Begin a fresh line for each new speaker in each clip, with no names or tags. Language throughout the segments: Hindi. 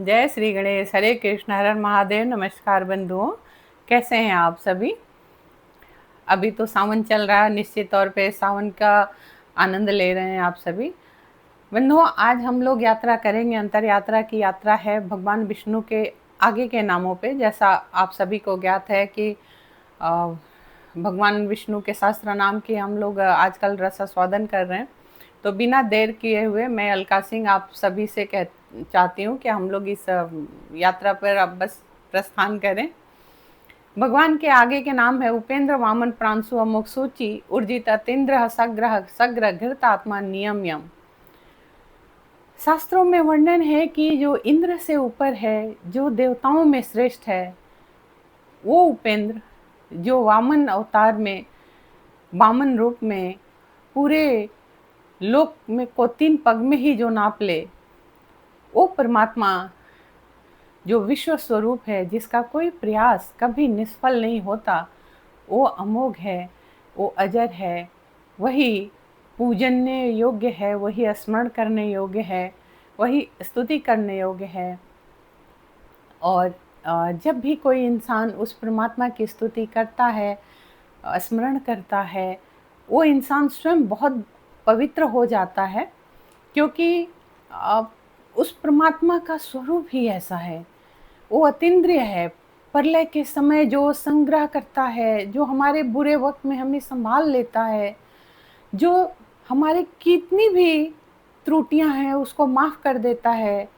जय श्री गणेश, हरे कृष्ण, हर हर महादेव। नमस्कार बंधुओं, कैसे हैं आप सभी। अभी तो सावन चल रहा है, निश्चित तौर पे सावन का आनंद ले रहे हैं आप सभी। बंधुओं, आज हम लोग यात्रा करेंगे। अंतर यात्रा की यात्रा है भगवान विष्णु के आगे के नामों पे। जैसा आप सभी को ज्ञात है कि भगवान विष्णु के सहस्त्र नाम की हम लोग आजकल रसास्वादन कर रहे हैं। तो बिना देर किए हुए मैं अलका सिंह आप सभी से चाहती हूँ कि हम लोग इस यात्रा पर अब बस प्रस्थान करें। भगवान के आगे के नाम है उपेंद्र वामन प्रांशु अमुक सूचि ऊर्जित अतीन्द्र सग्रह सग्र घृत आत्मा नियम यम। शास्त्रों में वर्णन है कि जो इंद्र से ऊपर है, जो देवताओं में श्रेष्ठ है, वो उपेंद्र जो वामन अवतार में, वामन रूप में पूरे लोक में को 3 पग में ही जो नाप ले, वो परमात्मा जो विश्व स्वरूप है, जिसका कोई प्रयास कभी निष्फल नहीं होता, वो अमोघ है, वो अजर है, वही पूजन्य योग्य है, वही स्मरण करने योग्य है, वही स्तुति करने योग्य है। और जब भी कोई इंसान उस परमात्मा की स्तुति करता है, स्मरण करता है, वो इंसान स्वयं बहुत पवित्र हो जाता है, क्योंकि उस परमात्मा का स्वरूप ही ऐसा है। वो अतीन्द्रिय है, प्रलय के समय जो संग्रह करता है, जो हमारे बुरे वक्त में हमें संभाल लेता है, जो हमारे कितनी भी त्रुटियां हैं उसको माफ कर देता है,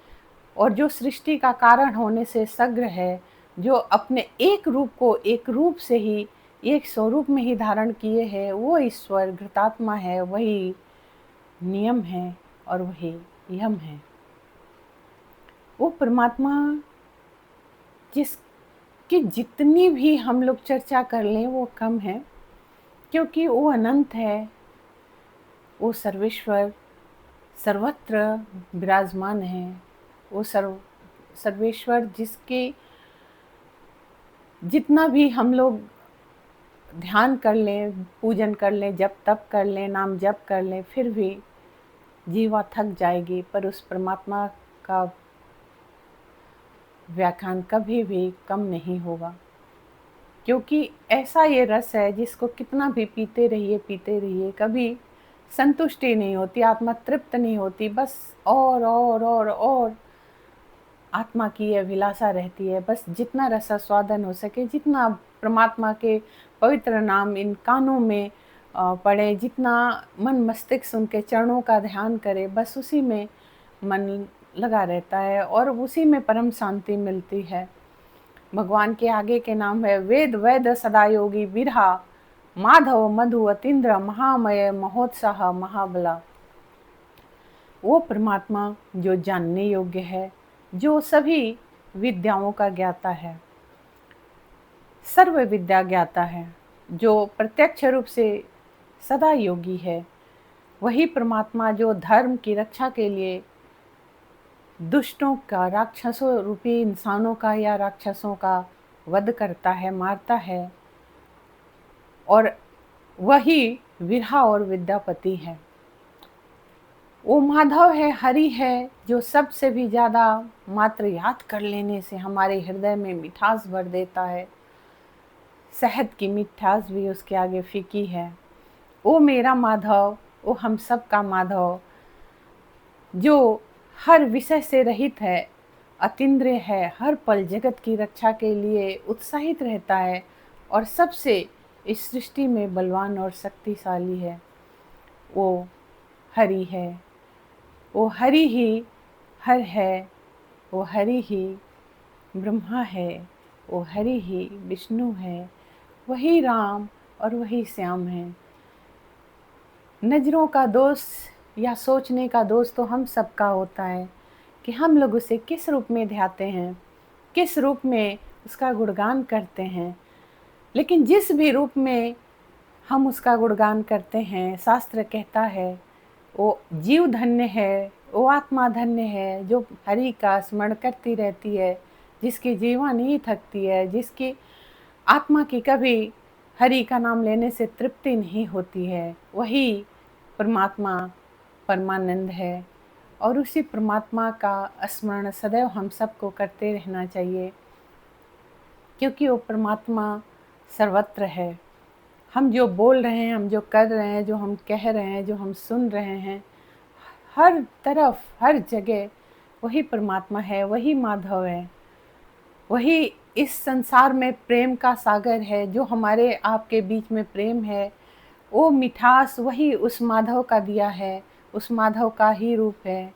और जो सृष्टि का कारण होने से सग्र है, जो अपने एक रूप को एक रूप से ही, एक स्वरूप में ही धारण किए है, वो ईश्वर घृतात्मा है, वही नियम है और वही यम है। वो परमात्मा जिसकी जितनी भी हम लोग चर्चा कर लें वो कम है, क्योंकि वो अनंत है, वो सर्वेश्वर सर्वत्र विराजमान है। वो सर्वेश्वर जिसके जितना भी हम लोग ध्यान कर लें, पूजन कर लें, जप तप कर लें, नाम जप कर लें, फिर भी जीवा थक जाएगी, पर उस परमात्मा का व्याख्यान कभी भी कम नहीं होगा। क्योंकि ऐसा ये रस है जिसको कितना भी पीते रहिए कभी संतुष्टि नहीं होती, आत्मा तृप्त नहीं होती, बस और आत्मा की ये अभिलाषा रहती है। बस जितना रसास्वादन हो सके, जितना परमात्मा के पवित्र नाम इन कानों में पढ़े, जितना मन मस्तिष्क उनके चरणों का ध्यान करे, बस उसी में मन लगा रहता है और उसी में परम शांति मिलती है। भगवान के आगे के नाम है वेद वैद सदा योगी विरहा माधव मधु अतीन्द्र महामय महोत्साह महाबला। वो परमात्मा जो जानने योग्य है, जो सभी विद्याओं का ज्ञाता है, सर्व विद्या ज्ञाता है, जो प्रत्यक्ष रूप से सदा योगी है, वही परमात्मा जो धर्म की रक्षा के लिए दुष्टों का, राक्षसों रूपी इंसानों का या राक्षसों का वध करता है, मारता है, और वही विरहा और विद्यापति है। वो माधव है, हरि है, जो सबसे भी ज़्यादा मात्र याद कर लेने से हमारे हृदय में मिठास भर देता है। शहद की मिठास भी उसके आगे फीकी है। वो मेरा माधव, वो हम सब का माधव, जो हर विषय से रहित है, अतीन्द्रिय है, हर पल जगत की रक्षा के लिए उत्साहित रहता है और सबसे इस सृष्टि में बलवान और शक्तिशाली है। वो हरि है, वो हरि ही हर है, वो हरि ही ब्रह्मा है, वो हरि ही विष्णु है, वही राम और वही श्याम है। नज़रों का दोष या सोचने का दोष तो हम सबका होता है कि हम लोग उसे किस रूप में ध्याते हैं, किस रूप में उसका गुणगान करते हैं। लेकिन जिस भी रूप में हम उसका गुणगान करते हैं, शास्त्र कहता है वो जीव धन्य है, वो आत्मा धन्य है, जो हरि का स्मरण करती रहती है, जिसकी जीवा नहीं थकती है, जिसकी आत्मा की कभी हरि का नाम लेने से तृप्ति नहीं होती है, वही परमात्मा परमानंद है। और उसी परमात्मा का स्मरण सदैव हम सबको करते रहना चाहिए, क्योंकि वो परमात्मा सर्वत्र है। हम जो बोल रहे हैं, हम जो कर रहे हैं, जो हम कह रहे हैं, जो हम सुन रहे हैं, हर तरफ हर जगह वही परमात्मा है, वही माधव है, वही इस संसार में प्रेम का सागर है। जो हमारे आपके बीच में प्रेम है, वो मिठास वही उस माधव का दिया है, उस माधव का ही रूप है।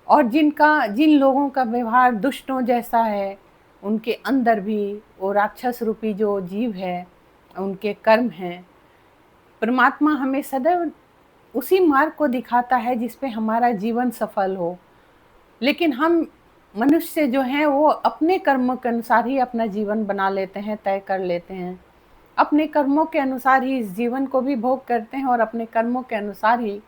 और जिन लोगों का व्यवहार दुष्टों जैसा है, उनके अंदर भी वो राक्षस रूपी जो जीव है, उनके कर्म हैं। परमात्मा हमें सदैव उसी मार्ग को दिखाता है जिस पे हमारा जीवन सफल हो। लेकिन हम मनुष्य जो हैं वो अपने कर्मों के अनुसार ही अपना जीवन बना लेते हैं, तय कर लेते हैं। अपने कर्मों के अनुसार ही इस जीवन को भी भोग करते हैं और अपने कर्मों के अनुसार ही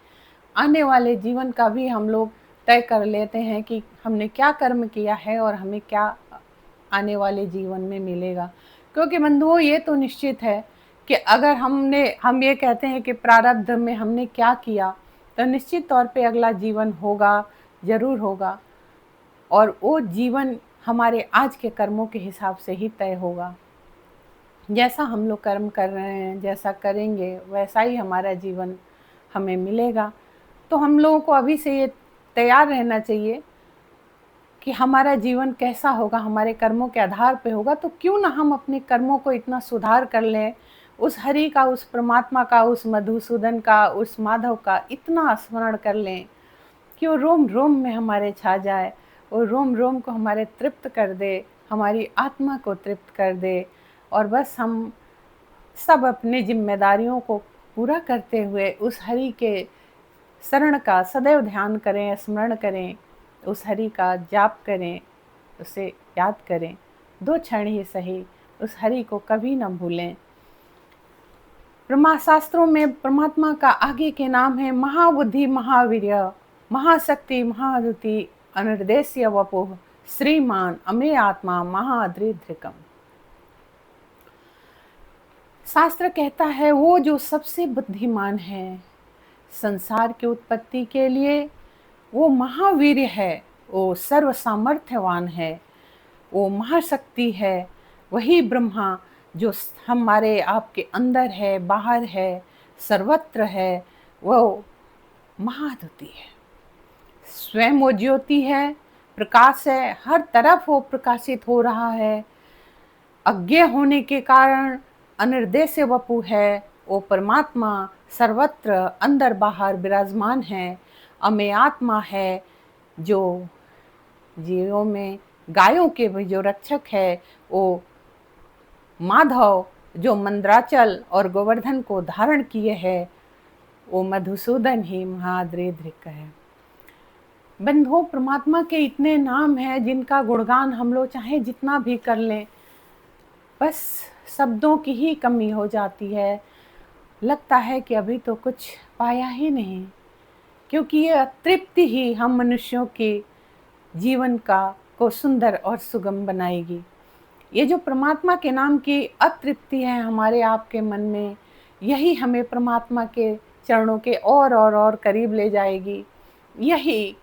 आने वाले जीवन का भी हम लोग तय कर लेते हैं कि हमने क्या कर्म किया है और हमें क्या आने वाले जीवन में मिलेगा। क्योंकि बंधुओं, ये तो निश्चित है कि अगर हम ये कहते हैं कि प्रारब्ध में हमने क्या किया, तो निश्चित तौर पे अगला जीवन होगा, जरूर होगा। और वो जीवन हमारे आज के कर्मों के हिसाब से ही तय होगा। जैसा हम लोग कर्म कर रहे हैं, जैसा करेंगे, वैसा ही हमारा जीवन हमें मिलेगा। तो हम लोगों को अभी से ये तैयार रहना चाहिए कि हमारा जीवन कैसा होगा, हमारे कर्मों के आधार पे होगा। तो क्यों ना हम अपने कर्मों को इतना सुधार कर लें, उस हरि का, उस परमात्मा का, उस मधुसूदन का, उस माधव का इतना स्मरण कर लें कि वो रोम रोम में हमारे छा जाए, वो रोम रोम को हमारे तृप्त कर दे, हमारी आत्मा को तृप्त कर दे। और बस हम सब अपनी जिम्मेदारियों को पूरा करते हुए उस हरि के शरण का सदैव ध्यान करें, स्मरण करें, उस हरि का जाप करें, उसे याद करें। 2 क्षण ही सही उस हरि को कभी न भूलें। शास्त्रों में परमात्मा का आगे के नाम है महाबुद्धि, महावीर्य, महाशक्ति, महाद्युति, अनिर्देश्य वपुः, श्रीमान अमे आत्मा महादृढ़। शास्त्र कहता है वो जो सबसे बुद्धिमान है, संसार की उत्पत्ति के लिए वो महावीर है, वो सर्व सामर्थ्यवान है, वो महाशक्ति है, वही ब्रह्मा जो हमारे आपके अंदर है, बाहर है, सर्वत्र है, वो महाद्युति है। स्वयं वो ज्योति है, प्रकाश है, हर तरफ वो प्रकाशित हो रहा है। अज्ञेय होने के कारण अनिर्देश्य वपु है, वो परमात्मा सर्वत्र अंदर बाहर विराजमान है। अमे आत्मा है, जो जीवों में गायों के भी जो रक्षक है, वो माधव जो मंद्राचल और गोवर्धन को धारण किए है, वो मधुसूदन ही महादृढ़ है। बंधुओं, परमात्मा के इतने नाम हैं जिनका गुणगान हम लोग चाहे जितना भी कर लें, बस शब्दों की ही कमी हो जाती है। लगता है कि अभी तो कुछ पाया ही नहीं, क्योंकि ये अतृप्ति ही हम मनुष्यों के जीवन को सुंदर और सुगम बनाएगी। ये जो परमात्मा के नाम की अतृप्ति है हमारे आपके मन में, यही हमें परमात्मा के चरणों के और करीब ले जाएगी। यही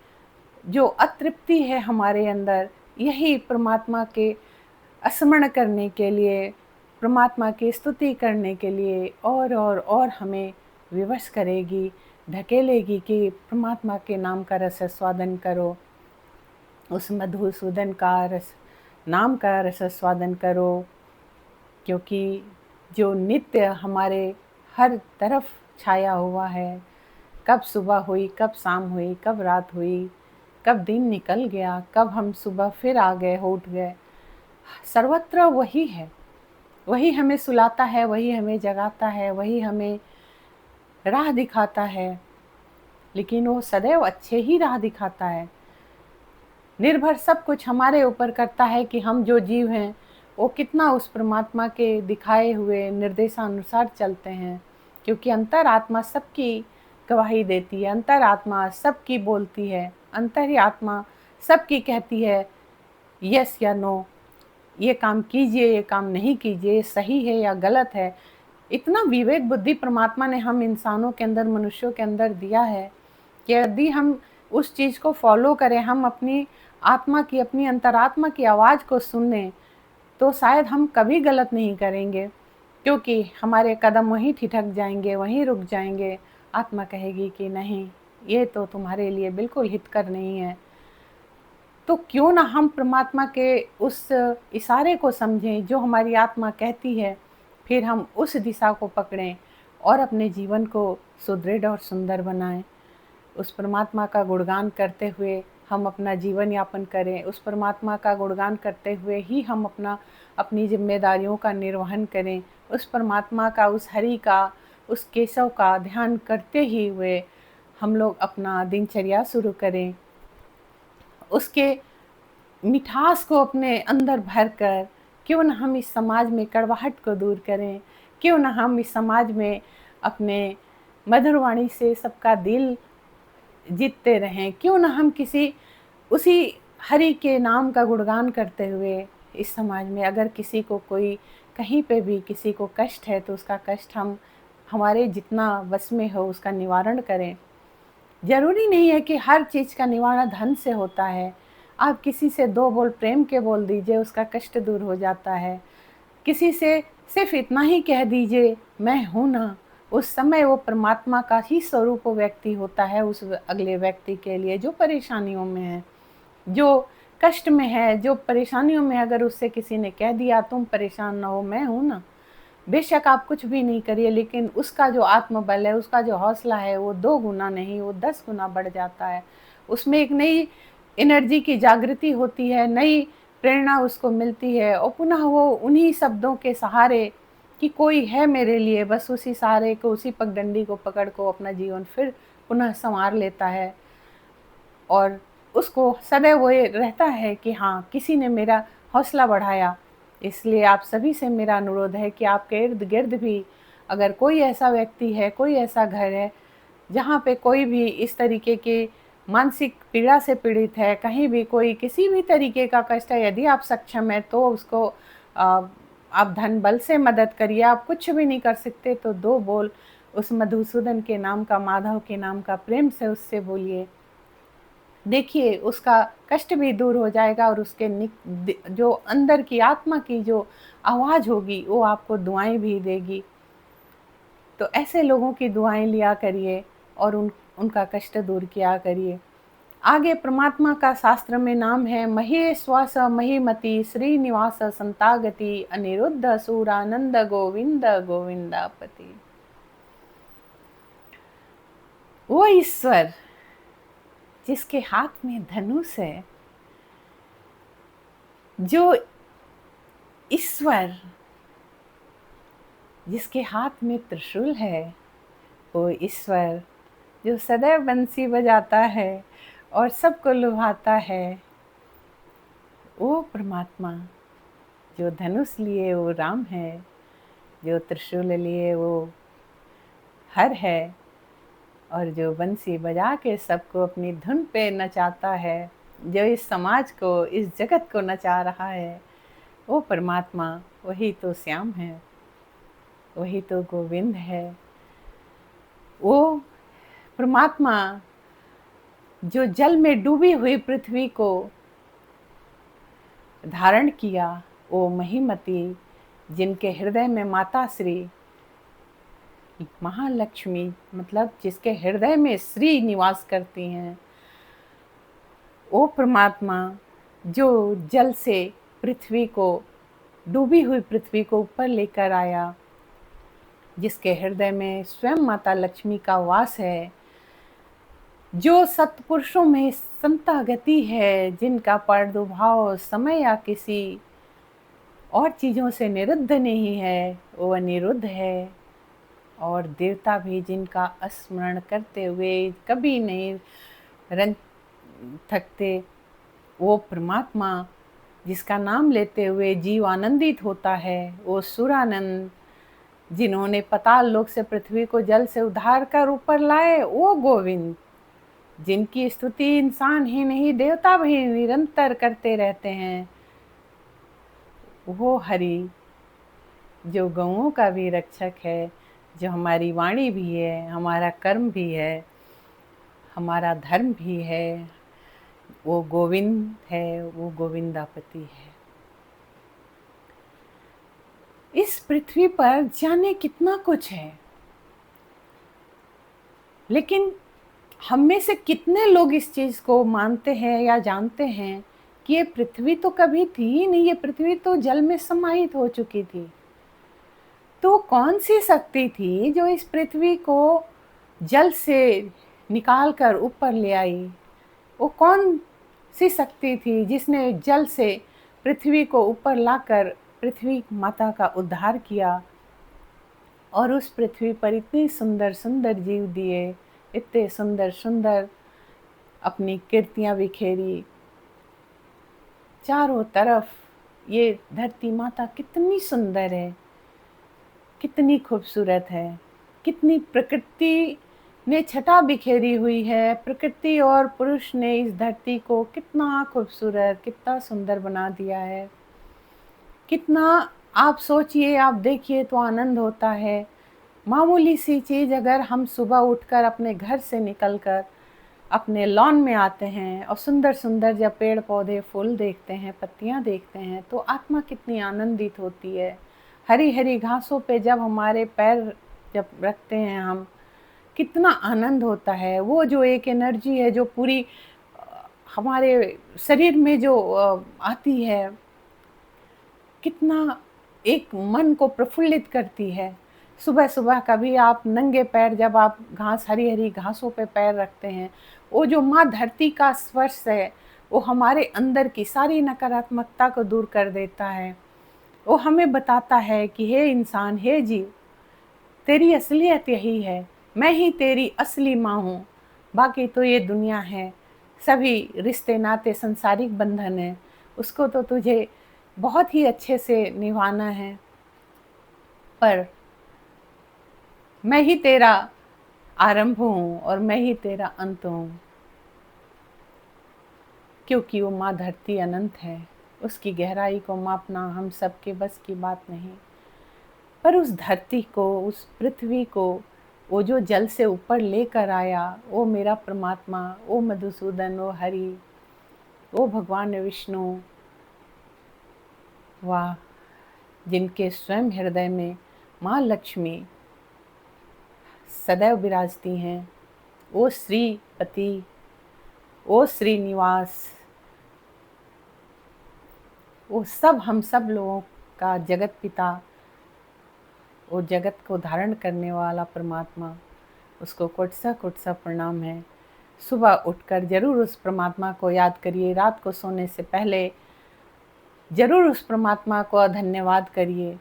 जो अतृप्ति है हमारे अंदर, यही परमात्मा के स्मरण करने के लिए, परमात्मा की स्तुति करने के लिए और हमें विवश करेगी, ढकेलेगी कि परमात्मा के नाम का रस स्वादन करो, उस मधुसूदन का नाम का रस स्वादन करो। क्योंकि जो नित्य हमारे हर तरफ छाया हुआ है, कब सुबह हुई, कब शाम हुई, कब रात हुई, कब दिन निकल गया, कब हम सुबह फिर आ गए, उठ गए, सर्वत्र वही है। वही हमें सुलाता है, वही हमें जगाता है, वही हमें राह दिखाता है। लेकिन वो सदैव अच्छे ही राह दिखाता है। निर्भर सब कुछ हमारे ऊपर करता है कि हम जो जीव हैं वो कितना उस परमात्मा के दिखाए हुए निर्देशानुसार चलते हैं। क्योंकि अंतरात्मा सबकी गवाही देती है, अंतरात्मा सबकी बोलती है, अंतर आत्मा सबकी कहती है यस या नो, ये काम कीजिए, ये काम नहीं कीजिए, सही है या गलत है। इतना विवेक बुद्धि परमात्मा ने हम इंसानों के अंदर, मनुष्यों के अंदर दिया है कि यदि हम उस चीज़ को फॉलो करें, हम अपनी आत्मा की, अपनी अंतरात्मा की आवाज़ को सुनें, तो शायद हम कभी गलत नहीं करेंगे, क्योंकि हमारे कदम वहीं ठिठक जाएंगे, वहीं रुक जाएंगे। आत्मा कहेगी कि नहीं, ये तो तुम्हारे लिए बिल्कुल हितकर नहीं है। तो क्यों ना हम परमात्मा के उस इशारे को समझें जो हमारी आत्मा कहती है, फिर हम उस दिशा को पकड़ें और अपने जीवन को सुदृढ़ और सुंदर बनाएं। उस परमात्मा का गुणगान करते हुए हम अपना जीवन यापन करें, उस परमात्मा का गुणगान करते हुए ही हम अपनी जिम्मेदारियों का निर्वहन करें, उस परमात्मा का, उस हरि का, उस केशव का ध्यान करते ही हुए हम लोग अपना दिनचर्या शुरू करें। उसके मिठास को अपने अंदर भर कर क्यों न हम इस समाज में कड़वाहट को दूर करें, क्यों न हम इस समाज में अपने मधुर वाणी से सबका दिल जीतते रहें, क्यों न हम उसी हरि के नाम का गुणगान करते हुए इस समाज में अगर किसी को कोई कहीं पे भी किसी को कष्ट है तो उसका कष्ट हम हमारे जितना बस में हो उसका निवारण करें। ज़रूरी नहीं है कि हर चीज़ का निवारण धन से होता है। आप किसी से 2 बोल प्रेम के बोल दीजिए, उसका कष्ट दूर हो जाता है। किसी से सिर्फ़ इतना ही कह दीजिए, मैं हूँ ना, उस समय वो परमात्मा का ही स्वरूप वो व्यक्ति होता है उस अगले व्यक्ति के लिए जो परेशानियों में है, जो कष्ट में है, जो परेशानियों में। अगर उससे किसी ने कह दिया तुम परेशान ना हो, मैं हूँ ना, बेशक आप कुछ भी नहीं करिए, लेकिन उसका जो आत्मबल है, उसका जो हौसला है, वो 2 गुना नहीं, वो 10 गुना बढ़ जाता है। उसमें एक नई एनर्जी की जागृति होती है, नई प्रेरणा उसको मिलती है और पुनः वो उन्हीं शब्दों के सहारे कि कोई है मेरे लिए, बस उसी सहारे को, उसी पगडंडी को पकड़ को अपना जीवन फिर पुनः संवार लेता है। और उसको सदैव वो ये रहता है कि हाँ, किसी ने मेरा हौसला बढ़ाया। इसलिए आप सभी से मेरा अनुरोध है कि आपके इर्द-गिर्द भी अगर कोई ऐसा व्यक्ति है, कोई ऐसा घर है, जहाँ पे कोई भी इस तरीके की मानसिक पीड़ा से पीड़ित है, कहीं भी कोई किसी भी तरीके का कष्ट है, यदि आप सक्षम हैं तो उसको आप धन बल से मदद करिए। आप कुछ भी नहीं कर सकते तो 2 बोल उस मधुसूदन के नाम का, माधव के नाम का प्रेम से उससे बोलिए। देखिए उसका कष्ट भी दूर हो जाएगा और उसके जो अंदर की आत्मा की जो आवाज़ होगी वो आपको दुआएं भी देगी। तो ऐसे लोगों की दुआएं लिया करिए और उनका कष्ट दूर किया करिए। आगे परमात्मा का शास्त्र में नाम है महेश्वास महिमति श्रीनिवास संतागति अनिरुद्ध सूरानंद गोविंद गोविंदापति। वो ईश्वर जिसके हाथ में धनुष है, जो ईश्वर जिसके हाथ में त्रिशूल है, वो ईश्वर जो सदैव बंसी बजाता है और सबको लुभाता है, वो परमात्मा जो धनुष लिए वो राम है, जो त्रिशूल लिए वो हर है, और जो बंसी बजा के सबको अपनी धुन पे नचाता है, जो इस समाज को, इस जगत को नचा रहा है, वो परमात्मा, वही तो श्याम है, वही तो गोविंद है। वो परमात्मा जो जल में डूबी हुई पृथ्वी को धारण किया, वो महिमती जिनके हृदय में माता श्री महालक्ष्मी, मतलब जिसके हृदय में श्री निवास करती हैं, वो परमात्मा जो जल से पृथ्वी को, डूबी हुई पृथ्वी को ऊपर लेकर आया, जिसके हृदय में स्वयं माता लक्ष्मी का वास है, जो सत्पुरुषों में समता गति है, जिनका प्रादुर्भाव समय या किसी और चीज़ों से निरुद्ध नहीं है, वो अनिरुद्ध है। और देवता भी जिनका स्मरण करते हुए कभी नहीं रंज थकते, वो परमात्मा जिसका नाम लेते हुए जीव आनंदित होता है, वो सुरानंद जिन्होंने पाताल लोक से पृथ्वी को जल से उद्धार कर ऊपर लाए, वो गोविंद जिनकी स्तुति इंसान ही नहीं देवता भी निरंतर करते रहते हैं, वो हरि जो गौओं का भी रक्षक है, जो हमारी वाणी भी है, हमारा कर्म भी है, हमारा धर्म भी है, वो गोविंद है, वो गोविंदापति है। इस पृथ्वी पर जाने कितना कुछ है, लेकिन हम में से कितने लोग इस चीज़ को मानते हैं या जानते हैं कि ये पृथ्वी तो कभी थी ही नहीं, ये पृथ्वी तो जल में समाहित हो चुकी थी। तो कौन सी शक्ति थी जो इस पृथ्वी को जल से निकाल कर ऊपर ले आई? वो कौन सी शक्ति थी जिसने जल से पृथ्वी को ऊपर लाकर पृथ्वी माता का उद्धार किया और उस पृथ्वी पर इतने सुंदर सुंदर जीव दिए, इतने सुंदर सुंदर अपनी कीर्तियाँ बिखेरी चारों तरफ। ये धरती माता कितनी सुंदर है, कितनी खूबसूरत है, कितनी प्रकृति ने छटा बिखेरी हुई है। प्रकृति और पुरुष ने इस धरती को कितना खूबसूरत, कितना सुंदर बना दिया है। कितना आप सोचिए, आप देखिए तो आनंद होता है। मामूली सी चीज़ अगर हम सुबह उठकर अपने घर से निकलकर अपने लॉन में आते हैं और सुंदर सुंदर जब पेड़ पौधे फूल देखते हैं, पत्तियां देखते हैं, तो आत्मा कितनी आनंदित होती है। हरी हरी घासों पे जब हमारे पैर जब रखते हैं हम, कितना आनंद होता है। वो जो एक एनर्जी है जो पूरी हमारे शरीर में जो आती है, कितना एक मन को प्रफुल्लित करती है। सुबह सुबह कभी आप नंगे पैर जब आप घास, हरी हरी घासों पे पैर रखते हैं, वो जो माँ धरती का स्पर्श है वो हमारे अंदर की सारी नकारात्मकता को दूर कर देता है। वो हमें बताता है कि हे इंसान, हे जीव, तेरी असलियत यही है, मैं ही तेरी असली माँ हूँ। बाकी तो ये दुनिया है, सभी रिश्ते नाते संसारिक बंधन है, उसको तो तुझे बहुत ही अच्छे से निभाना है, पर मैं ही तेरा आरंभ हूँ और मैं ही तेरा अंत हूँ। क्योंकि वो माँ धरती अनंत है, उसकी गहराई को मापना हम सबके बस की बात नहीं। पर उस धरती को, उस पृथ्वी को वो जो जल से ऊपर लेकर आया, वो मेरा परमात्मा, वो मधुसूदन, वो हरि, वो भगवान विष्णु, वाह, जिनके स्वयं हृदय में माँ लक्ष्मी सदैव विराजती हैं, वो श्रीपति, वो श्रीनिवास, वो सब हम सब लोगों का जगत पिता, वो जगत को धारण करने वाला परमात्मा, उसको कोटसा प्रणाम है। सुबह उठकर जरूर उस परमात्मा को याद करिए। रात को सोने से पहले जरूर उस परमात्मा को धन्यवाद करिए,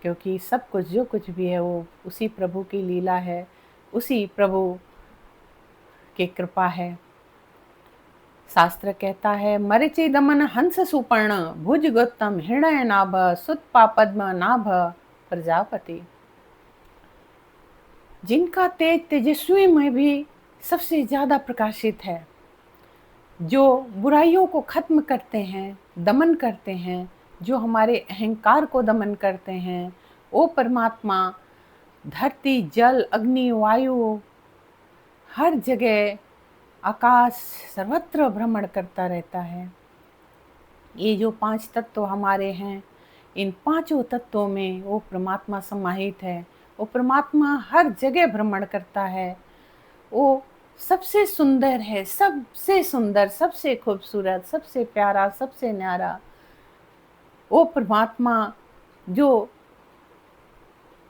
क्योंकि सब कुछ जो कुछ भी है वो उसी प्रभु की लीला है, उसी प्रभु की कृपा है। शास्त्र कहता है, मरिचि दमन हंस सुपर्ण, भुज गौतम हृदय नाभ, सुतपा पद्म नाभ प्रजापति। जिनका तेज तेजस्वी में भी सबसे ज्यादा प्रकाशित है, जो बुराइयों को खत्म करते हैं, दमन करते हैं, जो हमारे अहंकार को दमन करते हैं, वो परमात्मा धरती, जल, अग्नि, वायु, हर जगह, आकाश, सर्वत्र भ्रमण करता रहता है। ये जो 5 तत्व हमारे हैं, इन पांचों तत्वों में वो परमात्मा समाहित है। वो परमात्मा हर जगह भ्रमण करता है। वो सबसे सुंदर है, सबसे सुंदर, सबसे खूबसूरत, सबसे प्यारा, सबसे न्यारा। वो परमात्मा जो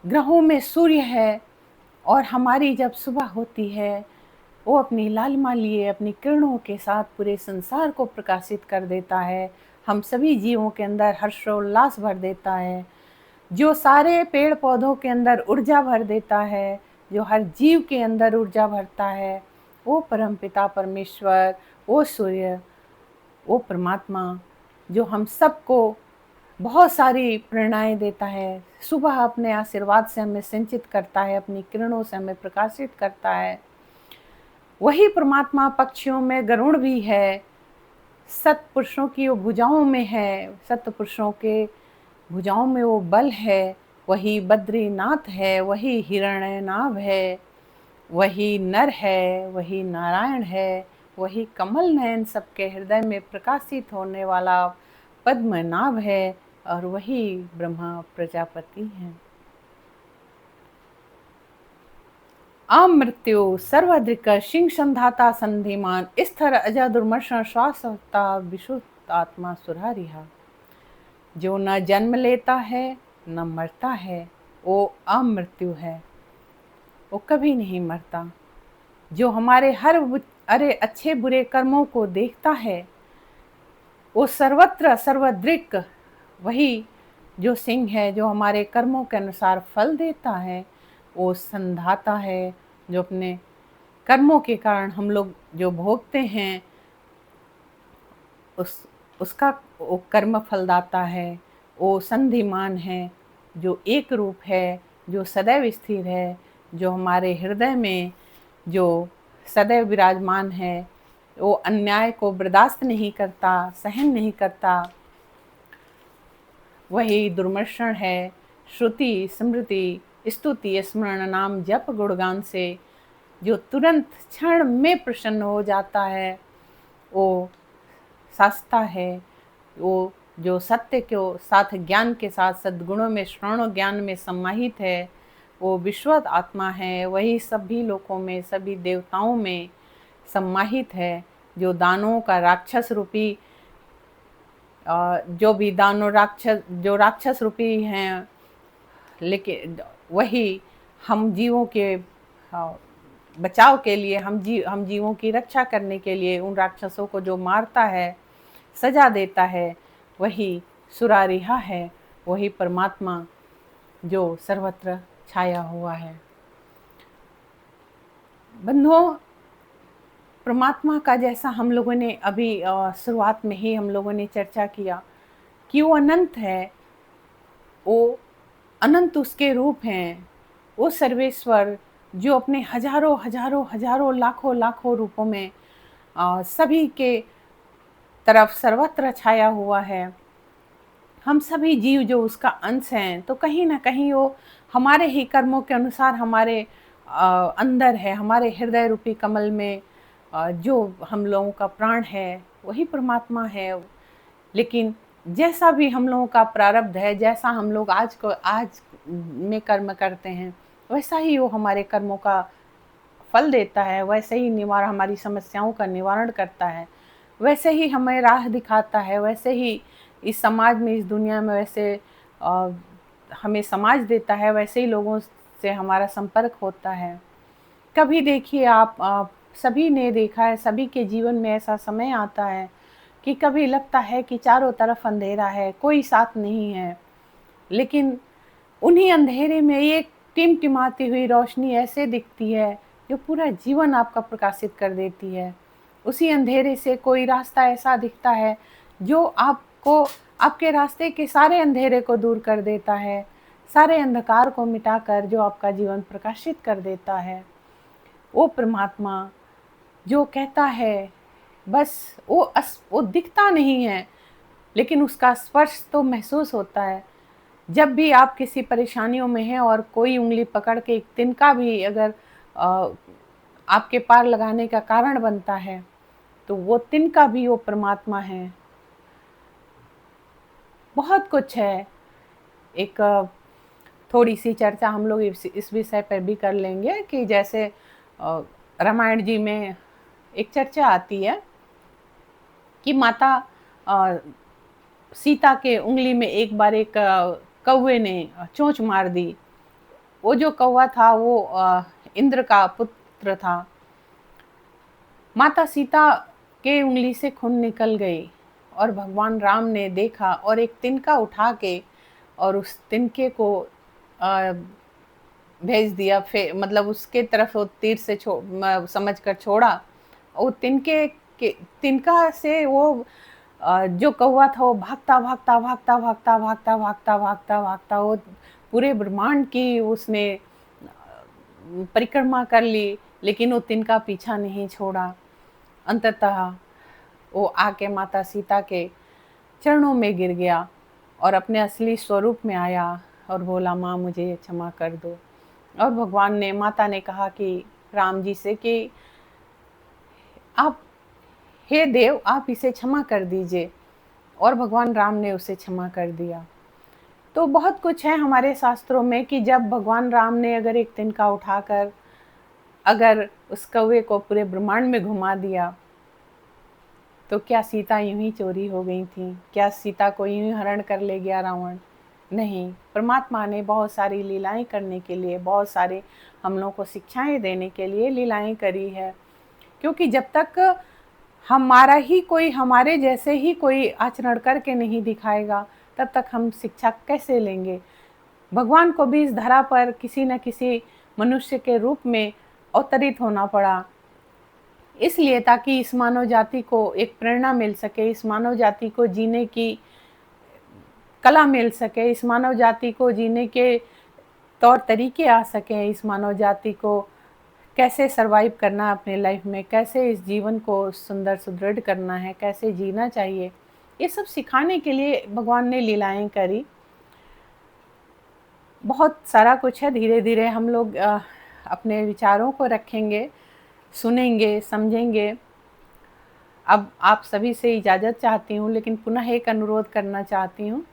ग्रहों में सूर्य है, और हमारी जब सुबह होती है वो अपनी लालिमा लिए अपनी किरणों के साथ पूरे संसार को प्रकाशित कर देता है। हम सभी जीवों के अंदर हर्षोल्लास भर देता है, जो सारे पेड़ पौधों के अंदर ऊर्जा भर देता है, जो हर जीव के अंदर ऊर्जा भरता है, वो परमपिता परमेश्वर, वो सूर्य, वो परमात्मा जो हम सबको बहुत सारी प्रेरणाएं देता है। सुबह अपने आशीर्वाद से हमें सिंचित करता है, अपनी किरणों से हमें प्रकाशित करता है। वही परमात्मा पक्षियों में गरुड़ भी है, सत्पुरुषों की वो भुजाओं में है, सत्पुरुषों के भुजाओं में वो बल है। वही बद्रीनाथ है, वही हिरण्यनाभ है, वही नर है, वही नारायण है, वही कमल नयन सबके हृदय में प्रकाशित होने वाला पद्मनाभ है, और वही ब्रह्मा प्रजापति हैं। अमृत्यु सर्वाधिक सिंह संधाता संधिमान, स्थिर अजा दुर्मर्शन श्वासता विशुद्ध आत्मा सुरारिहा। जो न जन्म लेता है न मरता है, वो अमृत्यु है, वो कभी नहीं मरता। जो हमारे हर अच्छे बुरे कर्मों को देखता है, वो सर्वत्र सर्वदृक वही जो सिंह है, जो हमारे कर्मों के अनुसार फल देता है, वो संधाता है। जो अपने कर्मों के कारण हम लोग जो भोगते हैं, उसका वो कर्म फलदाता है। वो संधिमान है, जो एक रूप है, जो सदैव स्थिर है, जो हमारे हृदय में जो सदैव विराजमान है। वो अन्याय को बर्दाश्त नहीं करता, सहन नहीं करता। वही दुर्मर्शन है। श्रुति स्मृति स्तुति स्मरण नाम जप गुणगान से जो तुरंत क्षण में प्रसन्न हो जाता है, वो शास्ता है। वो जो सत्य को साथ ज्ञान के साथ सद्गुणों में श्रवण ज्ञान में समाहित है, वो विश्वत आत्मा है। वही सभी लोकों में, सभी देवताओं में समाहित है। जो दानों का राक्षस रूपी जो भी दानव जो राक्षस रूपी हैं, लेकिन वही हम जीवों के बचाव के लिए, हम जीवों की रक्षा करने के लिए उन राक्षसों को जो मारता है, सजा देता है, वही सुरारिहा है। वही परमात्मा जो सर्वत्र छाया हुआ है। बंधुओं, परमात्मा का जैसा हम लोगों ने अभी शुरुआत में ही हम लोगों ने चर्चा किया कि वो अनंत है, वो अनंत उसके रूप हैं। वो सर्वेश्वर जो अपने हजारों हजारों हजारों लाखों लाखों रूपों में सभी के तरफ सर्वत्र छाया हुआ है। हम सभी जीव जो उसका अंश हैं, तो कहीं ना कहीं वो हमारे ही कर्मों के अनुसार हमारे अंदर है। हमारे हृदय रूपी कमल में जो हम लोगों का प्राण है, वही परमात्मा है। लेकिन जैसा भी हम लोगों का प्रारब्ध है, जैसा हम लोग आज में कर्म करते हैं, वैसा ही वो हमारे कर्मों का फल देता है। वैसे ही हमारी समस्याओं का निवारण करता है, वैसे ही हमें राह दिखाता है, वैसे ही इस समाज में, इस दुनिया में वैसे हमें समाज देता है, वैसे ही लोगों से हमारा संपर्क होता है। कभी देखिए आप सभी ने देखा है, सभी के जीवन में ऐसा समय आता है कि कभी लगता है कि चारों तरफ अंधेरा है, कोई साथ नहीं है, लेकिन उन्हीं अंधेरे में एक टिमटिमाती हुई रोशनी ऐसे दिखती है जो पूरा जीवन आपका प्रकाशित कर देती है। उसी अंधेरे से कोई रास्ता ऐसा दिखता है जो आपको आपके रास्ते के सारे अंधेरे को दूर कर देता है, सारे अंधकार को मिटाकर जो आपका जीवन प्रकाशित कर देता है। वो परमात्मा जो कहता है, बस वो दिखता नहीं है, लेकिन उसका स्पर्श तो महसूस होता है। जब भी आप किसी परेशानियों में हैं और कोई उंगली पकड़ के एक तिनका भी अगर आपके पार लगाने का कारण बनता है, तो वो तिनका भी वो परमात्मा है। बहुत कुछ है। एक थोड़ी सी चर्चा हम लोग इस विषय पर भी कर लेंगे कि जैसे रामायण जी में एक चर्चा आती है कि माता सीता के उंगली में एक बार एक कौवे ने चोंच मार दी। वो जो कौवा था वो इंद्र का पुत्र था। माता सीता के उंगली से खून निकल गई और भगवान राम ने देखा और एक तिनका उठा के और उस तिनके को भेज दिया। फिर मतलब उसके तरफ वो तीर से समझ कर छोड़ा। वो तिनका से वो जो कौवा था वो भागता भागता भागता भागता भागता भागता भागता भागता वो पूरे ब्रह्मांड की उसने परिक्रमा कर ली, लेकिन वो तिनका पीछा नहीं छोड़ा। अंततः वो आके माता सीता के चरणों में गिर गया और अपने असली स्वरूप में आया और बोला, माँ मुझे क्षमा कर दो। और भगवान ने, माता ने कहा कि राम जी से कि आप, हे देव, आप इसे क्षमा कर दीजिए, और भगवान राम ने उसे क्षमा कर दिया। तो बहुत कुछ है हमारे शास्त्रों में कि जब भगवान राम ने अगर एक तिनका उठाकर अगर उस कौवे को पूरे ब्रह्मांड में घुमा दिया, तो क्या सीता यूं ही चोरी हो गई थी? क्या सीता को यूं ही हरण कर ले गया रावण? नहीं, परमात्मा ने बहुत सारी लीलाएं करने के लिए, बहुत सारे हम लोगों को शिक्षाएं देने के लिए लीलाएं करी है। क्योंकि जब तक हमारा ही कोई, हमारे जैसे ही कोई आचरण करके नहीं दिखाएगा, तब तक हम शिक्षा कैसे लेंगे? भगवान को भी इस धरा पर किसी न किसी मनुष्य के रूप में अवतरित होना पड़ा, इसलिए ताकि इस मानव जाति को एक प्रेरणा मिल सके, इस मानव जाति को जीने की कला मिल सके, इस मानव जाति को जीने के तौर तरीके आ सकें, इस मानव जाति को कैसे सरवाइव करना है अपने लाइफ में, कैसे इस जीवन को सुंदर सुदृढ़ करना है, कैसे जीना चाहिए, ये सब सिखाने के लिए भगवान ने लीलाएं करी। बहुत सारा कुछ है। धीरे धीरे हम लोग अपने विचारों को रखेंगे, सुनेंगे, समझेंगे। अब आप सभी से इजाज़त चाहती हूँ, लेकिन पुनः एक अनुरोध करना चाहती हूँ।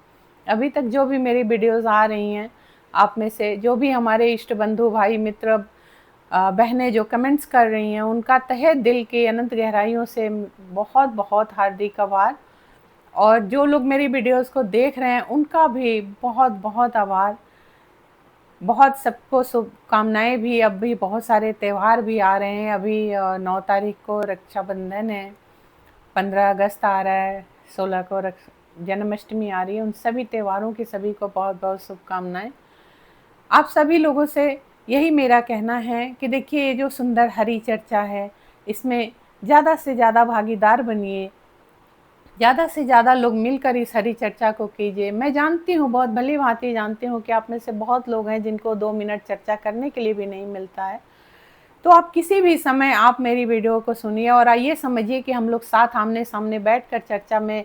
अभी तक जो भी मेरी वीडियोज़ आ रही हैं, आप में से जो भी हमारे इष्ट बंधु, भाई, मित्र, बहनें जो कमेंट्स कर रही हैं, उनका तहे दिल के अनंत गहराइयों से बहुत बहुत हार्दिक आभार। और जो लोग मेरी वीडियोज़ को देख रहे हैं, उनका भी बहुत बहुत आभार। बहुत सबको शुभकामनाएँ भी। अब भी बहुत सारे त्यौहार भी आ रहे हैं। अभी 9 तारीख को रक्षाबंधन है, 15 अगस्त आ रहा है, 16 को जन्माष्टमी आ रही है। उन सभी त्योहारों की सभी को बहुत बहुत शुभकामनाएं। आप सभी लोगों से यही मेरा कहना है कि देखिए, ये जो सुंदर हरि चर्चा है, इसमें ज़्यादा से ज़्यादा भागीदार बनिए, ज़्यादा से ज़्यादा लोग मिलकर इस हरि चर्चा को कीजिए। मैं जानती हूँ, बहुत भली भांति जानती हूँ कि आप में से बहुत लोग हैं जिनको 2 मिनट चर्चा करने के लिए भी नहीं मिलता है। तो आप किसी भी समय आप मेरी वीडियो को सुनिए और आइए समझिए कि हम लोग साथ आमने सामने बैठकर चर्चा में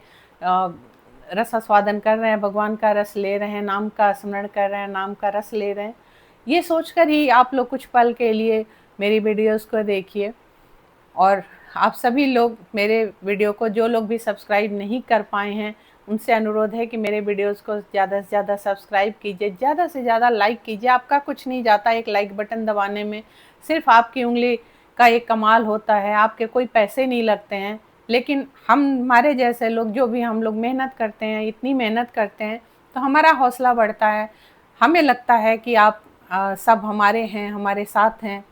रसास्वादन कर रहे हैं, भगवान का रस ले रहे हैं, नाम का स्मरण कर रहे हैं, नाम का रस ले रहे हैं। ये सोचकर ही आप लोग कुछ पल के लिए मेरी वीडियोस को देखिए। और आप सभी लोग मेरे वीडियो को, जो लोग भी सब्सक्राइब नहीं कर पाए हैं, उनसे अनुरोध है कि मेरे वीडियोस को ज़्यादा से ज़्यादा सब्सक्राइब कीजिए, ज़्यादा से ज़्यादा लाइक कीजिए। आपका कुछ नहीं जाता एक लाइक बटन दबाने में, सिर्फ आपकी उंगली का एक कमाल होता है। आपके कोई पैसे नहीं लगते हैं, लेकिन हमारे जैसे लोग, जो भी हम लोग मेहनत करते हैं, इतनी मेहनत करते हैं, तो हमारा हौसला बढ़ता है। हमें लगता है कि आप सब हमारे हैं, हमारे साथ हैं,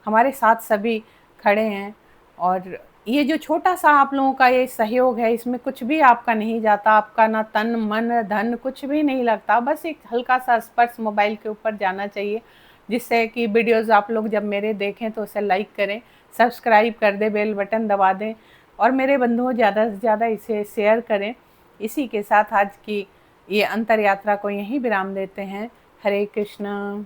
हमारे साथ सभी खड़े हैं। और ये जो छोटा सा आप लोगों का ये सहयोग है, इसमें कुछ भी आपका नहीं जाता, आपका ना तन मन धन कुछ भी नहीं लगता। बस एक हल्का सा स्पर्श मोबाइल के ऊपर जाना चाहिए, जिससे कि वीडियोज़ आप लोग जब मेरे देखें तो उसे लाइक करें, सब्सक्राइब कर दें, बेल बटन दबा दें, और मेरे बंधुओं ज़्यादा से ज़्यादा इसे शेयर करें। इसी के साथ आज की ये अंतर यात्रा को यहीं विराम देते हैं। हरे कृष्ण।